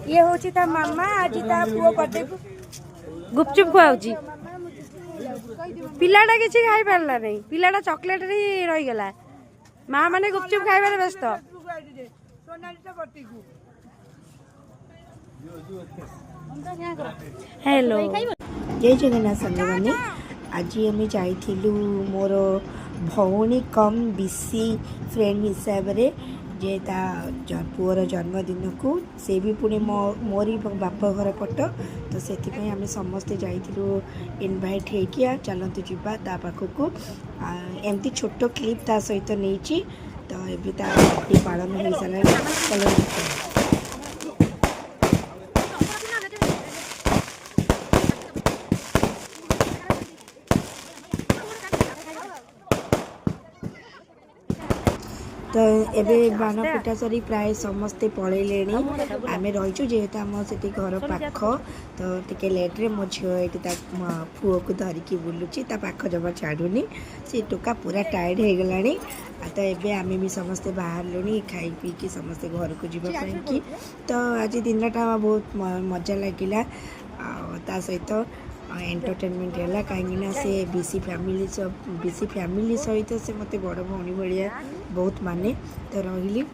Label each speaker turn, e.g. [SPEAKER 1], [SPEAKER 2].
[SPEAKER 1] ये हूँ ता मामा आज ता पुओ बर्थडे गुपचुप खुआउची पिलाटा किसी खाई पारला नहीं पिलाटा चॉकलेट रे रही गला माँ माने गुपचुप खाइबारे व्यस्त हेलो जय जगन्नाथ संग मैंने आज आम जाइलु मोर भौणी कम बीसी फ्रेंड हिसाब से जे ता पुअर जन्मदिन को से भी पुणे मोरी बाप घर पट तो से आम समस्ते जाइलु इनभाइट होकिया चलतु जीवा ता पाखक एमती छोट क्लिप ता सहित नहीं तो ये पालन हो सारा चल तो एबे बाण पिटा सरी प्राय समस्ते पलैले आम रहीचु जेहेतु आम से घर पाख तो टे लेट्रे मो झील ये पुओ को धरिकी बुलूची पाख जमा छाड़ूनी से टोका पूरा टायर्ड हो गला तो एबे आम भी समस्ते बाहर खाई पी कि समस्ते घर को जावाई तो आज दिनटा बहुत मजा लगिला सहित एंटरटेनमेंट है कहीं से बीसी फैमिली सहित से मत बड़ भौणी भाया बहुत माने तो रही।